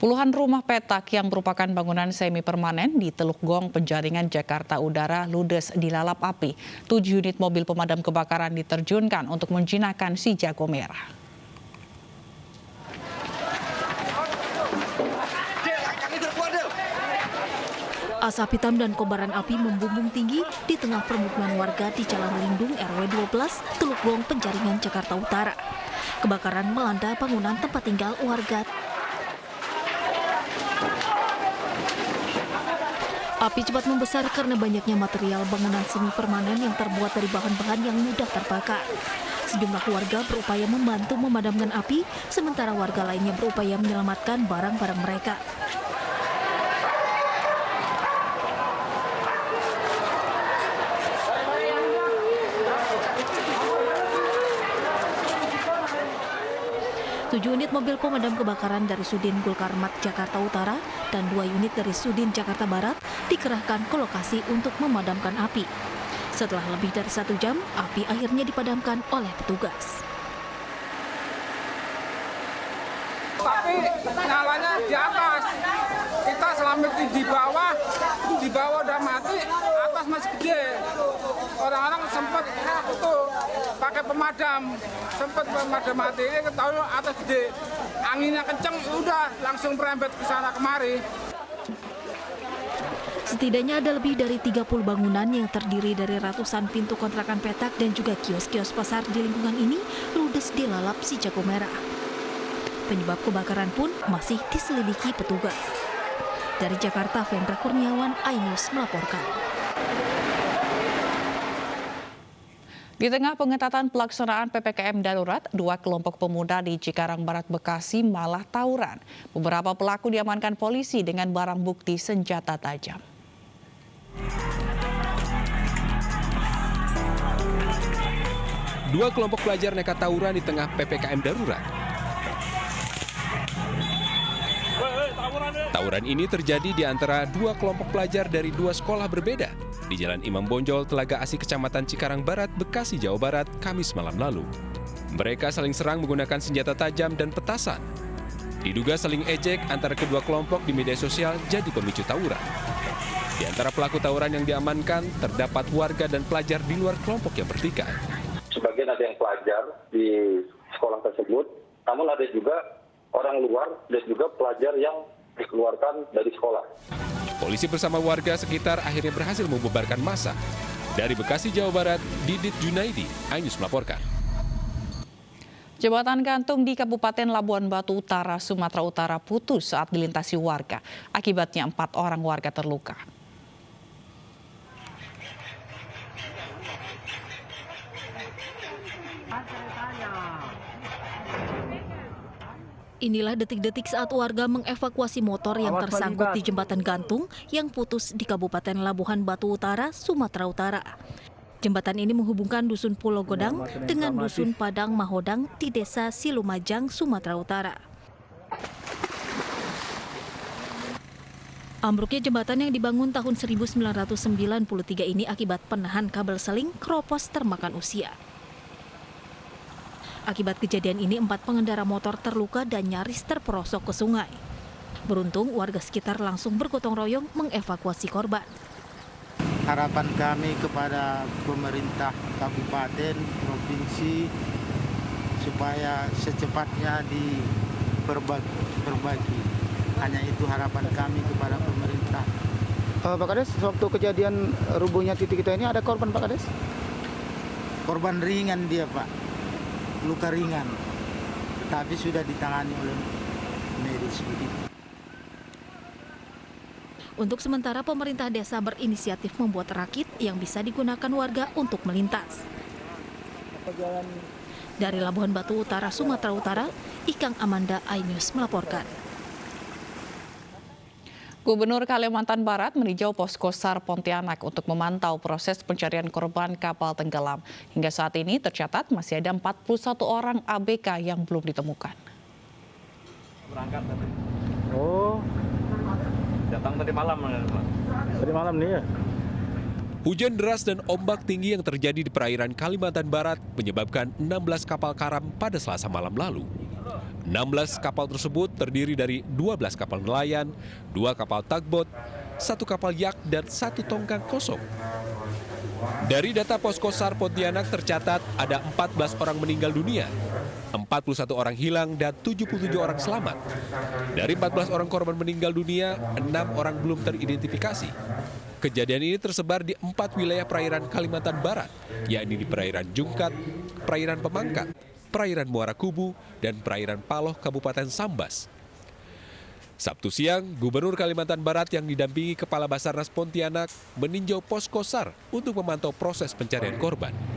Puluhan rumah petak yang merupakan bangunan semi permanen di Teluk Gong, Penjaringan, Jakarta Utara ludes dilalap api. 7 unit mobil pemadam kebakaran diterjunkan untuk menjinakkan si jago merah. Asap hitam dan kobaran api membumbung tinggi di tengah permukiman warga di Jalan Lindung RW 12, Teluk Gong, Penjaringan, Jakarta Utara. Kebakaran melanda bangunan tempat tinggal warga. Api cepat membesar karena banyaknya material bangunan semi permanen yang terbuat dari bahan-bahan yang mudah terbakar. Sejumlah warga berupaya membantu memadamkan api, sementara warga lainnya berupaya menyelamatkan barang-barang mereka. Tujuh unit mobil pemadam kebakaran dari Sudin Gulkarmat Jakarta Utara dan 2 unit dari Sudin Jakarta Barat dikerahkan ke lokasi untuk memadamkan api. Setelah lebih dari 1 jam, api akhirnya dipadamkan oleh petugas. Tapi nyalanya di atas, kita selamatin di bawah udah mati, atas masih gede. Orang-orang sempat itu pakai pemadam, sempat pemadam mati, ini ketahui atas gede. Anginnya kenceng, udah langsung merembet ke sana kemari. Setidaknya ada lebih dari 30 bangunan yang terdiri dari ratusan pintu kontrakan petak dan juga kios-kios pasar di lingkungan ini ludes dilalap si jago merah. Penyebab kebakaran pun masih diselidiki petugas. Dari Jakarta, Vendra Kurniawan, iNews melaporkan. Di tengah pengetatan pelaksanaan PPKM darurat, 2 kelompok pemuda di Cikarang Barat, Bekasi malah tawuran. Beberapa pelaku diamankan polisi dengan barang bukti senjata tajam. Dua kelompok pelajar nekat tawuran di tengah PPKM darurat. Tawuran ini terjadi di antara 2 kelompok pelajar dari 2 sekolah berbeda di Jalan Imam Bonjol, Telaga Asih, Kecamatan Cikarang Barat, Bekasi, Jawa Barat, Kamis malam lalu. Mereka saling serang menggunakan senjata tajam dan petasan. Diduga saling ejek antara kedua kelompok di media sosial jadi pemicu tawuran. Di antara pelaku tawuran yang diamankan, terdapat warga dan pelajar di luar kelompok yang bertikai. Sebagian ada yang pelajar di sekolah tersebut, namun ada juga orang luar dan juga pelajar yang dikeluarkan dari sekolah. Polisi bersama warga sekitar akhirnya berhasil membubarkan massa. Dari Bekasi, Jawa Barat, Didit Junaidi, iNews melaporkan. Jembatan gantung di Kabupaten Labuan Batu Utara, Sumatera Utara putus saat dilintasi warga. Akibatnya 4 orang warga terluka. Inilah detik-detik saat warga mengevakuasi motor yang tersangkut di jembatan gantung yang putus di Kabupaten Labuhan Batu Utara, Sumatera Utara. Jembatan ini menghubungkan Dusun Pulau Godang dengan Dusun Padang Mahodang di Desa Silumajang, Sumatera Utara. Ambruknya jembatan yang dibangun tahun 1993 ini akibat penahan kabel seling keropos termakan usia. Akibat kejadian ini 4 pengendara motor terluka dan nyaris terperosok ke sungai. Beruntung warga sekitar langsung bergotong royong mengevakuasi korban. Harapan kami kepada pemerintah kabupaten, provinsi, supaya secepatnya diperbaiki. Hanya itu harapan kami kepada pemerintah. Pak Kades, waktu kejadian rubuhnya titik kita ini ada korban Pak Kades? Korban ringan dia Pak. Luka ringan, tapi sudah ditangani oleh medis begitu. Untuk sementara pemerintah desa berinisiatif membuat rakit yang bisa digunakan warga untuk melintas. Dari Labuhan Batu Utara, Sumatera Utara, Ikang Amanda, iNews melaporkan. Gubernur Kalimantan Barat meninjau posko SAR Pontianak untuk memantau proses pencarian korban kapal tenggelam. Hingga saat ini tercatat masih ada 41 orang ABK yang belum ditemukan. Berangkat tadi. Oh, datang tadi malam. Tadi malam nih ya. Hujan deras dan ombak tinggi yang terjadi di perairan Kalimantan Barat menyebabkan 16 kapal karam pada Selasa malam lalu. 16 kapal tersebut terdiri dari 12 kapal nelayan, 2 kapal tugboat, 1 kapal yak, dan 1 tongkang kosong. Dari data Posko SAR Pontianak tercatat ada 14 orang meninggal dunia, 41 orang hilang, dan 77 orang selamat. Dari 14 orang korban meninggal dunia, 6 orang belum teridentifikasi. Kejadian ini tersebar di 4 wilayah perairan Kalimantan Barat, yakni di perairan Jungkat, perairan Pemangkat, perairan Muara Kubu, dan perairan Paloh Kabupaten Sambas. Sabtu siang, Gubernur Kalimantan Barat yang didampingi Kepala Basarnas Pontianak meninjau Posko SAR untuk memantau proses pencarian korban.